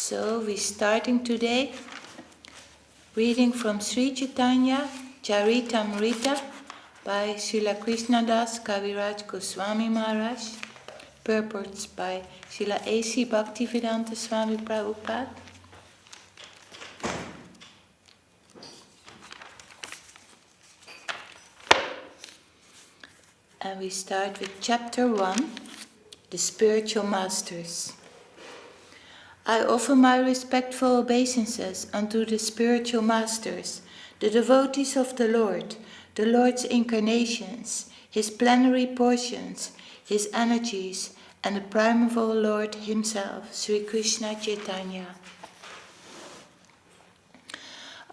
So we're starting today reading from Sri Chaitanya Charitamrita by Srila Krishnadas Kaviraj Goswami Maharaj, purports by Srila A.C. Bhaktivedanta Swami Prabhupada. And we start with chapter 1, the spiritual masters. I offer my respectful obeisances unto the spiritual masters, the devotees of the Lord's incarnations, his plenary portions, his energies, and the primeval Lord himself, Sri Krishna Chaitanya.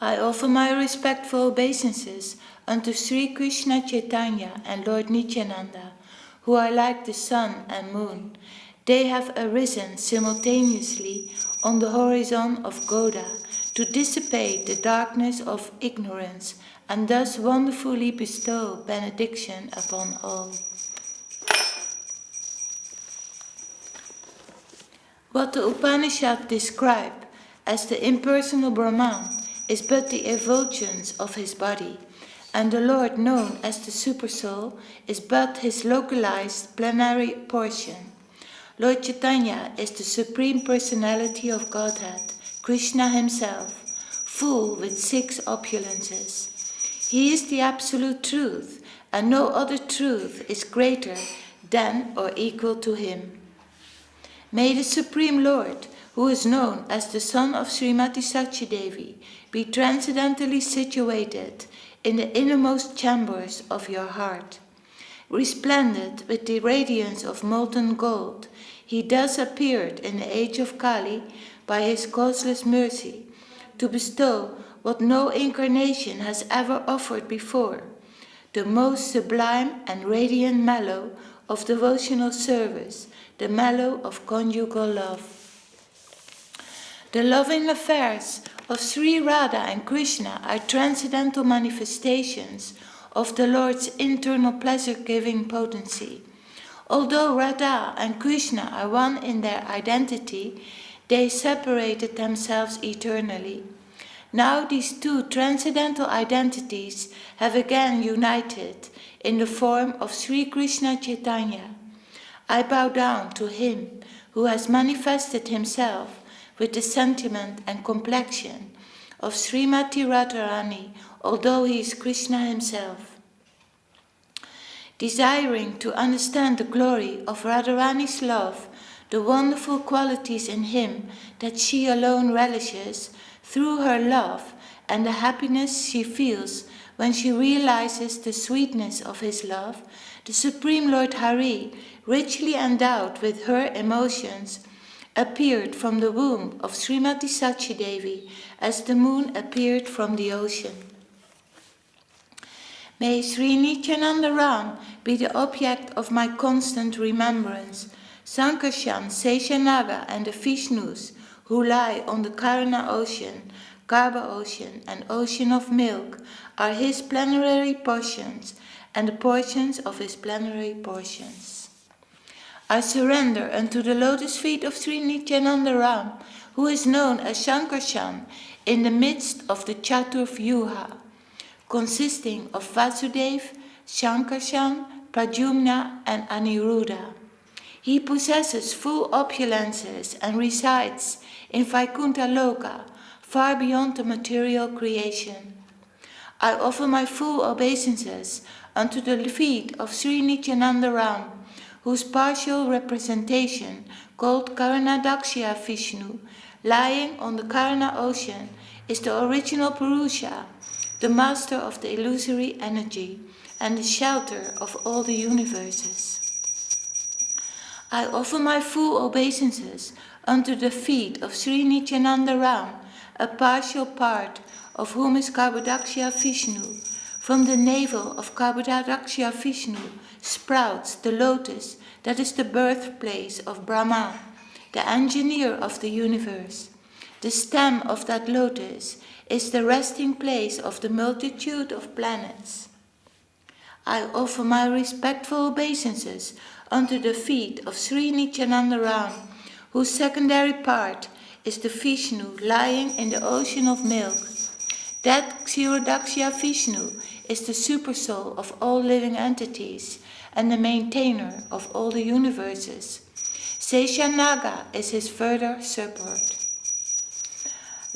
I offer my respectful obeisances unto Sri Krishna Chaitanya and Lord Nityananda, who are like the sun and moon. They have arisen simultaneously on the horizon of Goda to dissipate the darkness of ignorance and thus wonderfully bestow benediction upon all. What the Upanishad describe as the impersonal Brahman is but the effulgence of his body, and the Lord known as the Supersoul is but his localized plenary portion. Lord Chaitanya is the Supreme Personality of Godhead, Krishna himself, full with 6 opulences. He is the absolute truth, and no other truth is greater than or equal to him. May the Supreme Lord, who is known as the son of Srimati Sachi Devi, be transcendently situated in the innermost chambers of your heart. Resplendent with the radiance of molten gold, he thus appeared in the age of Kali by his causeless mercy, to bestow what no incarnation has ever offered before, the most sublime and radiant mellow of devotional service, the mellow of conjugal love. The loving affairs of Sri Radha and Krishna are transcendental manifestations of the Lord's internal pleasure-giving potency. Although Radha and Krishna are one in their identity, they separated themselves eternally. Now these 2 transcendental identities have again united in the form of Sri Krishna Chaitanya. I bow down to him who has manifested himself with the sentiment and complexion of Srimati Radharani, although he is Krishna himself. Desiring to understand the glory of Radharani's love, the wonderful qualities in him that she alone relishes through her love, and the happiness she feels when she realizes the sweetness of his love, the Supreme Lord Hari, richly endowed with her emotions, appeared from the womb of Srimati Sachi Devi as the moon appeared from the ocean. May Sri Nityananda Ram be the object of my constant remembrance. Sankarshan, Seshanaga, and the Vishnus, who lie on the Karana ocean, Garba ocean, and ocean of milk, are his plenary portions, and the portions of his plenary portions. I surrender unto the lotus feet of Sri Nityananda Ram, who is known as Sankarshan, in the midst of the Chaturvyuha, consisting of Vasudev, Sankarshan, Pradyumna, and Aniruddha. He possesses full opulences and resides in Vaikuntha Loka, far beyond the material creation. I offer my full obeisances unto the feet of Sri Nityananda Ram, whose partial representation, called Karanadakshya Vishnu, lying on the Karana ocean, is the original Purusha, the master of the illusory energy, and the shelter of all the universes. I offer my full obeisances unto the feet of Sri Nityananda Ram, a partial part of whom is Kabadakshya Vishnu. From the navel of Kabadakshya Vishnu sprouts the lotus that is the birthplace of Brahma, the engineer of the universe. The stem of that lotus is the resting place of the multitude of planets. I offer my respectful obeisances unto the feet of Sri Nityananda Ram, whose secondary part is the Vishnu lying in the ocean of milk. That Kshirodakshya Vishnu is the supersoul of all living entities and the maintainer of all the universes. Seshanaga is his further support.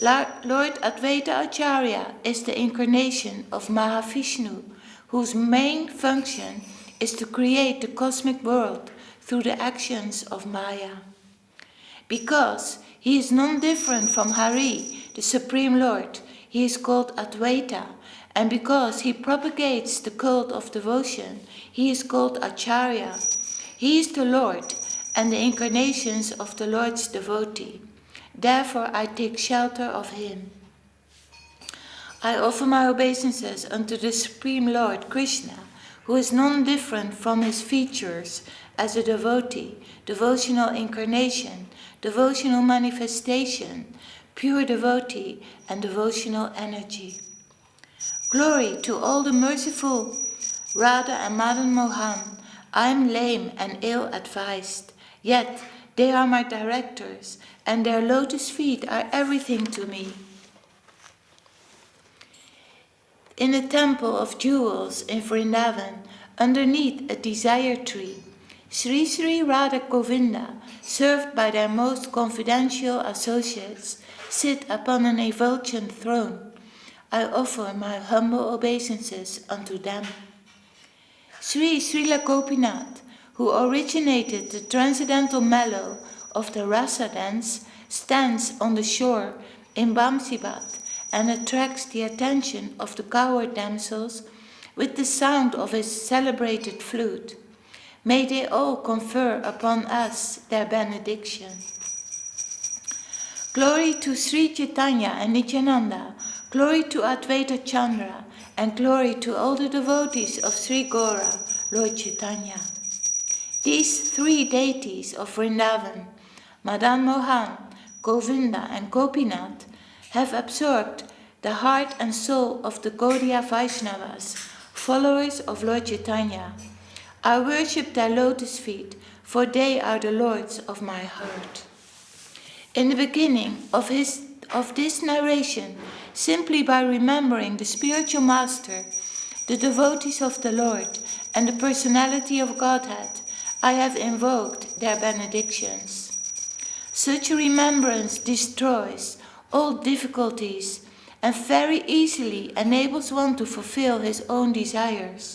Lord Advaita Acharya is the incarnation of Mahavishnu, whose main function is to create the cosmic world through the actions of Maya. Because he is non-different from Hari, the Supreme Lord, he is called Advaita, and because he propagates the cult of devotion, he is called Acharya. He is the Lord and the incarnations of the Lord's devotee. Therefore I take shelter of him. I offer my obeisances unto the Supreme Lord Krishna, who is non-different from his features as a devotee, devotional incarnation, devotional manifestation, pure devotee, and devotional energy. Glory to all the merciful Radha and Madan Mohan. I am lame and ill-advised, yet they are my directors, and their lotus feet are everything to me. In the temple of jewels in Vrindavan, underneath a desire tree, Sri Sri Radha Govinda, served by their most confidential associates, sit upon an effulgent throne. I offer my humble obeisances unto them. Sri Srila Gopinath, who originated the transcendental mellow of the rasa dance, stands on the shore in Bamsibat and attracts the attention of the cowherd damsels with the sound of his celebrated flute. May they all confer upon us their benediction. Glory to Sri Chaitanya and Nityananda, glory to Advaita Chandra, and glory to all the devotees of Sri Gora, Lord Chaitanya. These three deities of Vrindavan, Madan Mohan, Govinda, and Gopinath, have absorbed the heart and soul of the Gaudiya Vaishnavas, followers of Lord Chaitanya. I worship their lotus feet, for they are the lords of my heart. In the beginning of this narration, simply by remembering the spiritual master, the devotees of the Lord, and the personality of Godhead, I have invoked their benedictions. Such a remembrance destroys all difficulties and very easily enables one to fulfill his own desires.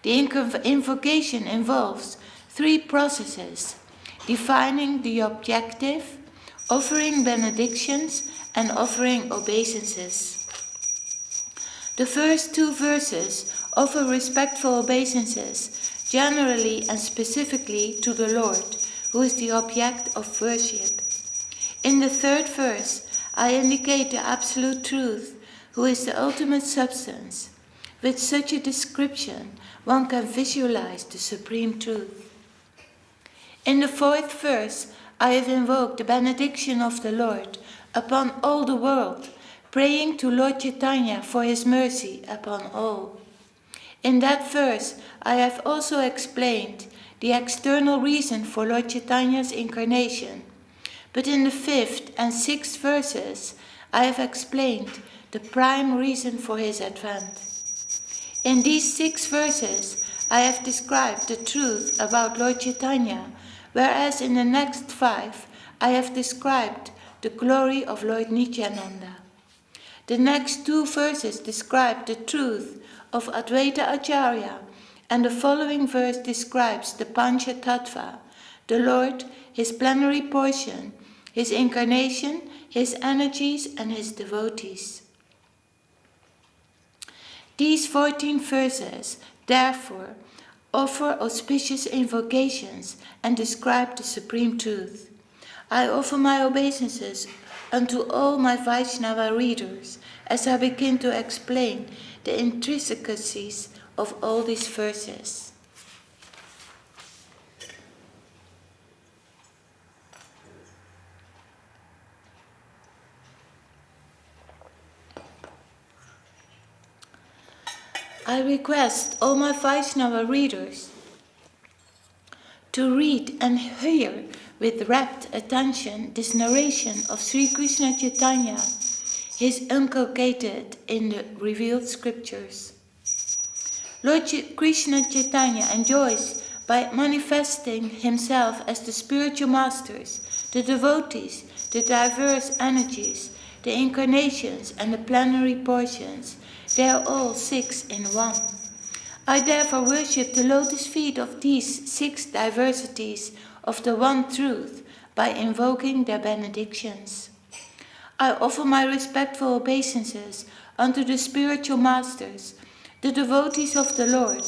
The invocation involves three processes: defining the objective, offering benedictions, and offering obeisances. The first two verses offer respectful obeisances, generally and specifically to the Lord, who is the object of worship. In the third verse, I indicate the absolute truth, who is the ultimate substance. With such a description, one can visualize the supreme truth. In the fourth verse, I have invoked the benediction of the Lord upon all the world, praying to Lord Chaitanya for his mercy upon all. In that verse, I have also explained the external reason for Lord Chaitanya's incarnation, but in the fifth and sixth verses, I have explained the prime reason for his advent. In these 6 verses, I have described the truth about Lord Chaitanya, whereas in the next 5, I have described the glory of Lord Nityananda. The next 2 verses describe the truth of Advaita Acharya, and the following verse describes the Pancha Tattva, the Lord, his plenary portion, his incarnation, his energies, and his devotees. These 14 verses, therefore, offer auspicious invocations and describe the supreme truth. I offer my obeisances unto all my Vaishnava readers as I begin to explain the intricacies of all these verses. I request all my Vaishnava readers to read and hear with rapt attention this narration of Sri Krishna Chaitanya, is inculcated in the revealed scriptures. Lord Krishna Chaitanya enjoys, by manifesting himself as the spiritual masters, the devotees, the diverse energies, the incarnations and the plenary portions. They are all 6 in one. I therefore worship the lotus feet of these 6 diversities of the one truth by invoking their benedictions. I offer my respectful obeisances unto the spiritual masters, the devotees of the Lord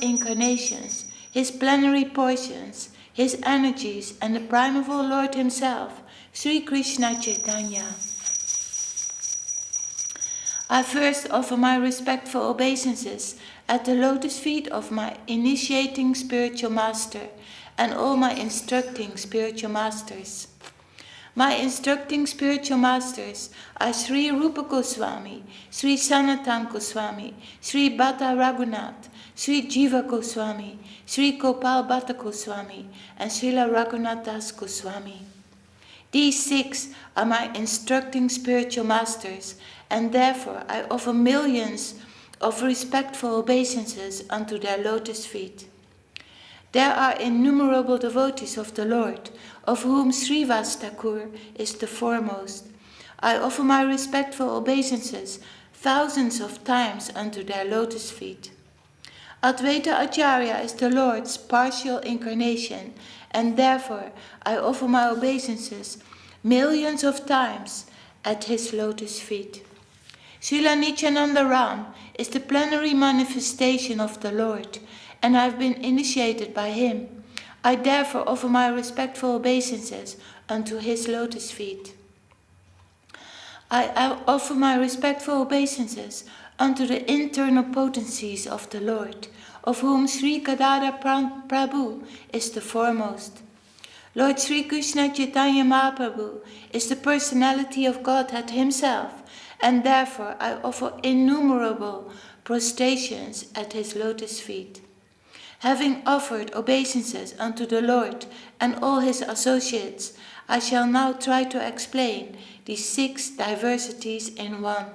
incarnations, his plenary portions, his energies, and the primeval Lord himself, Sri Krishna Chaitanya. I first offer my respectful obeisances at the lotus feet of my initiating spiritual master and all my instructing spiritual masters. My instructing spiritual masters are Sri Rupa Goswami, Sri Sanatan Goswami, Sri Bhatta Raghunath, Sri Jiva Goswami, Sri Gopal Bhatta Goswami, and Srila Raghunath Das Goswami. These 6 are my instructing spiritual masters, and therefore I offer millions of respectful obeisances unto their lotus feet. There are innumerable devotees of the Lord, of whom Srivas Thakur is the foremost. I offer my respectful obeisances thousands of times unto their lotus feet. Advaita Acharya is the Lord's partial incarnation, and therefore I offer my obeisances millions of times at his lotus feet. Srila Nityananda Ram is the plenary manifestation of the Lord, and I have been initiated by him. I therefore offer my respectful obeisances unto his lotus feet. I offer my respectful obeisances unto the internal potencies of the Lord, of whom Sri Gadadhar Prabhu is the foremost. Lord Sri Krishna Chaitanya Mahaprabhu is the personality of Godhead himself, and therefore I offer innumerable prostrations at his lotus feet. Having offered obeisances unto the Lord and all his associates, I shall now try to explain these 6 diversities in one.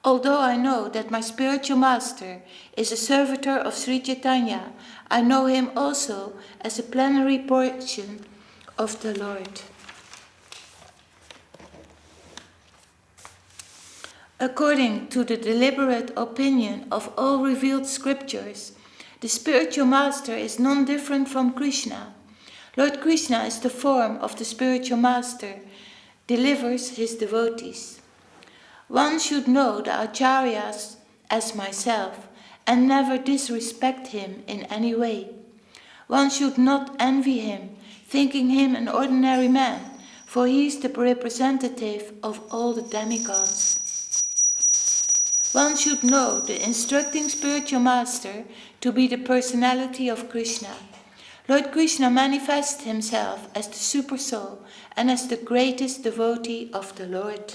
Although I know that my spiritual master is a servitor of Sri Chaitanya, I know him also as a plenary portion of the Lord. According to the deliberate opinion of all revealed scriptures, the spiritual master is none different from Krishna. Lord Krishna is the form of the spiritual master, delivers his devotees. One should know the acharyas as myself and never disrespect him in any way. One should not envy him, thinking him an ordinary man, for he is the representative of all the demigods. One should know the instructing spiritual master to be the personality of Krishna. Lord Krishna manifests himself as the super soul and as the greatest devotee of the Lord.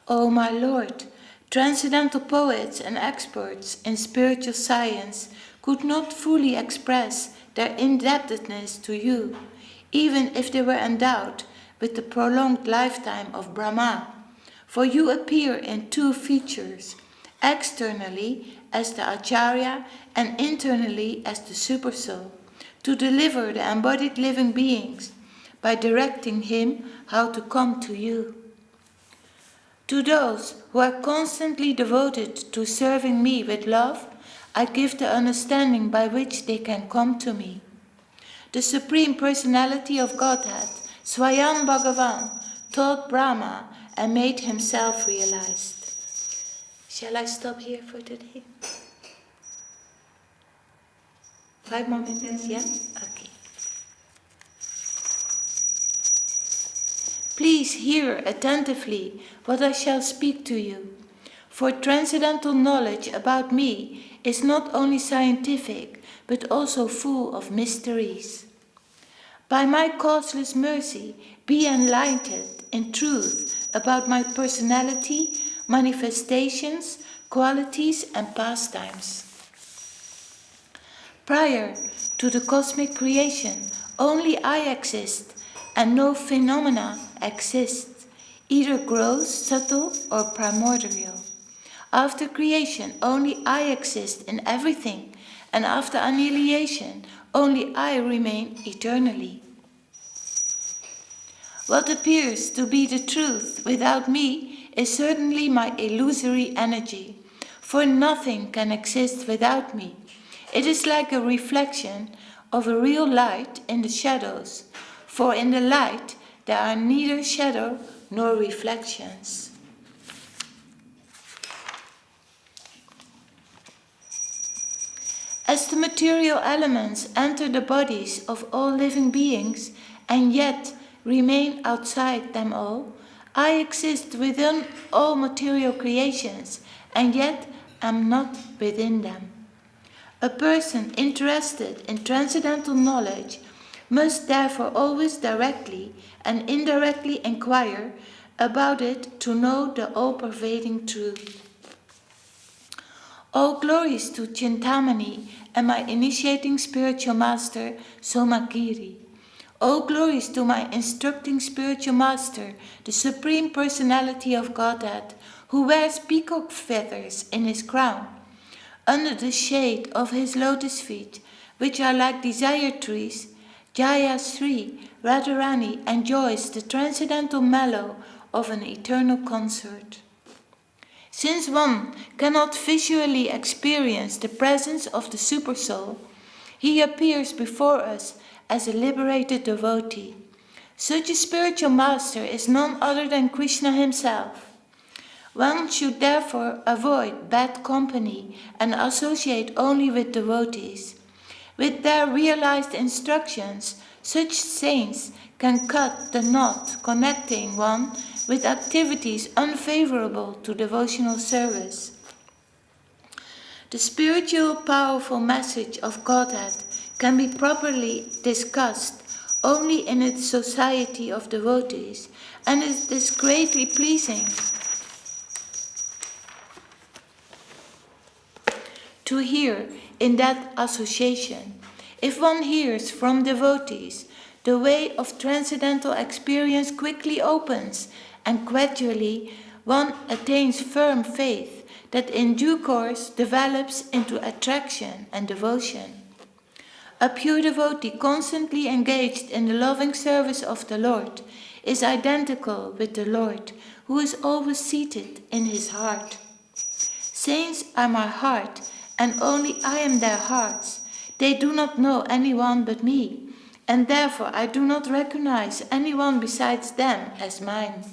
O my Lord, transcendental poets and experts in spiritual science could not fully express their indebtedness to you, even if they were endowed with the prolonged lifetime of Brahma. For you appear in 2 features, externally as the Acharya and internally as the Supersoul, to deliver the embodied living beings by directing him how to come to you. To those who are constantly devoted to serving me with love, I give the understanding by which they can come to me. The Supreme Personality of Godhead, Swayam Bhagavan, taught Brahma and made himself realized. Shall I stop here for today? 5 more minutes, yeah? Okay. Please hear attentively what I shall speak to you, for transcendental knowledge about me is not only scientific, but also full of mysteries. By my causeless mercy, be enlightened in truth about my personality, manifestations, qualities, and pastimes. Prior to the cosmic creation, only I exist, and no phenomena exist, either gross, subtle, or primordial. After creation, only I exist in everything, and after annihilation, only I remain eternally. What appears to be the truth without me is certainly my illusory energy, for nothing can exist without me. It is like a reflection of a real light in the shadows, for in the light there are neither shadow nor reflections. As the material elements enter the bodies of all living beings and yet remain outside them all, I exist within all material creations and yet am not within them. A person interested in transcendental knowledge must therefore always directly and indirectly inquire about it to know the all-pervading truth. All glories to Chintamani and my initiating spiritual master, Somakiri. All glories to my instructing spiritual master, the Supreme Personality of Godhead, who wears peacock feathers in his crown. Under the shade of his lotus feet, which are like desire trees, Jaya Sri Radharani enjoys the transcendental mellow of an eternal concert. Since one cannot visually experience the presence of the Supersoul, he appears before us as a liberated devotee. Such a spiritual master is none other than Krishna himself. One should therefore avoid bad company and associate only with devotees. With their realized instructions, such saints can cut the knot connecting one with activities unfavorable to devotional service. The spiritual powerful message of Godhead can be properly discussed only in its society of devotees, and it is greatly pleasing to hear in that association. If one hears from devotees, the way of transcendental experience quickly opens, and gradually one attains firm faith that in due course develops into attraction and devotion. A pure devotee constantly engaged in the loving service of the Lord is identical with the Lord, who is always seated in his heart. Saints are my heart, and only I am their hearts. They do not know anyone but me, and therefore I do not recognize anyone besides them as mine.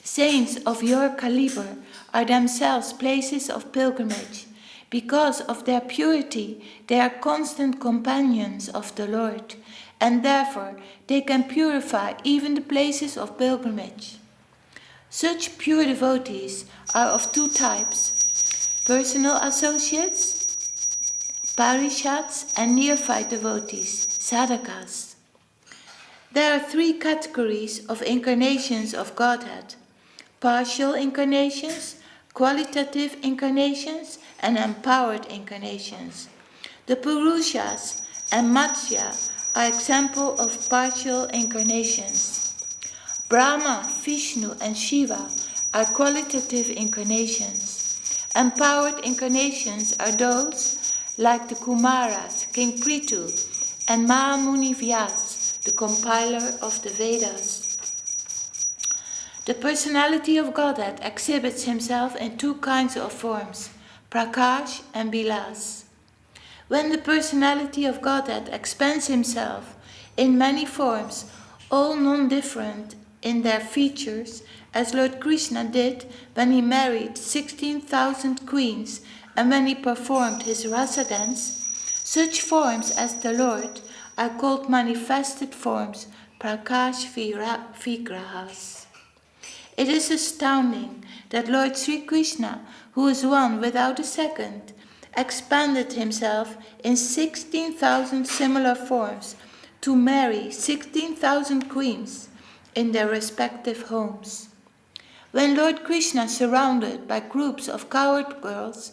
Saints of your caliber are themselves places of pilgrimage. Because of their purity, they are constant companions of the Lord, and therefore they can purify even the places of pilgrimage. Such pure devotees are of two types: personal associates, parishats, and neophyte devotees, sadhakas. There are three categories of incarnations of Godhead: partial incarnations, qualitative incarnations, and empowered incarnations. The Purushas and Matsya are examples of partial incarnations. Brahma, Vishnu, and Shiva are qualitative incarnations. Empowered incarnations are those like the Kumaras, King Prithu, and Mahamuni Vyas, the compiler of the Vedas. The personality of Godhead exhibits himself in two kinds of forms: Prakash and Bilas. When the personality of Godhead expends himself in many forms, all non-different in their features, as Lord Krishna did when he married 16,000 queens and when he performed his rasa dance, such forms as the Lord are called manifested forms, Prakash Vigrahas. It is astounding that Lord Sri Krishna, who is one without a second, expanded himself in 16,000 similar forms to marry 16,000 queens in their respective homes. When Lord Krishna, surrounded by groups of cowherd girls,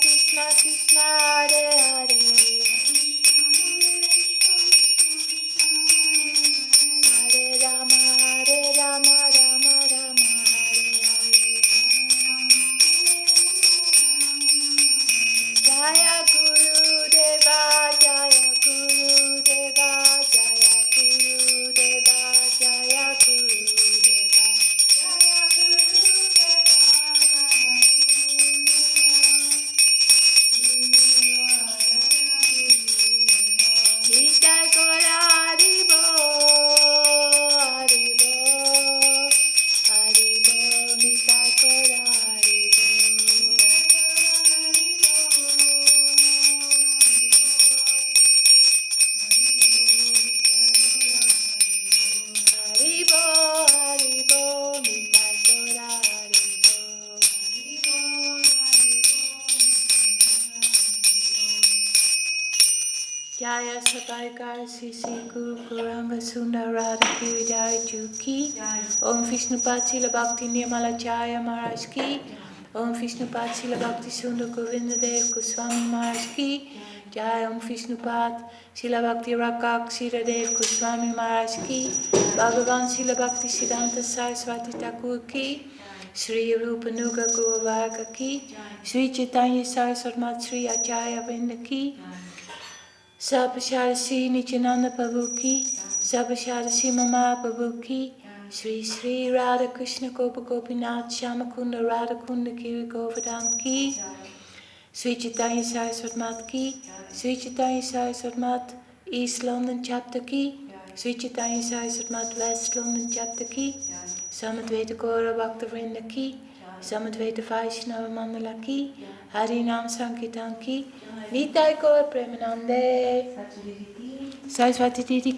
Krishna Krishna Hare Hare, Hare Rama Rama Rama Hare Hare. Jaya Guru Deva, Jaya Guru Deva, Jaya Guru Deva, Jaya Guru Deva, Jaya Guru Deva. Nitai Gora Haribo, Haribo, Haribo, Nitai Gora Haribo. Haribo, Haribo, Nitai Gora Haribo. Jaya Sabaikar Sisi Guru Kuranga Sundar Radha Giridhari Juki. Om Vishnupad Sila Bhakti Nirmala Jaya Maharaj Ki. Om Vishnupad Sila Bhakti Sundar Govinda Dev Goswami Maharaj Ki. Jaya Om Vishnupad Sila Bhakti Rakak Sira Dev Goswami Maharaj Ki. Bhagavan Sila Bhakti Siddhanta Saraswati Thakur Ki. Sri Rupa Nuga Guru Varga Ki. Sri Chaitanya Saraswati Mat Sri Acharya Vrinda Ki. Sabashadasi Nityananda Prabhu Ki, Sabashadasi Mama Prabhu Ki, Sri Sri Radha Krishna Gopa Gopinath Shamakunda Radha Kunda Giri Govardhan Ki, Sri Chaitanya Saraswati Mat Ki, Sri Chaitanya Saraswati Mat East London Chapter Ki, Sri Chaitanya Saraswati Mat West London Chapter Ki, Samadvaita Gaura Bhakta Vrinda Ki, Samadvaita Vaishnava Mandala Ki, Harinam Sankirtan Ki, Nitai Gaur Premanande, Saraswati Didi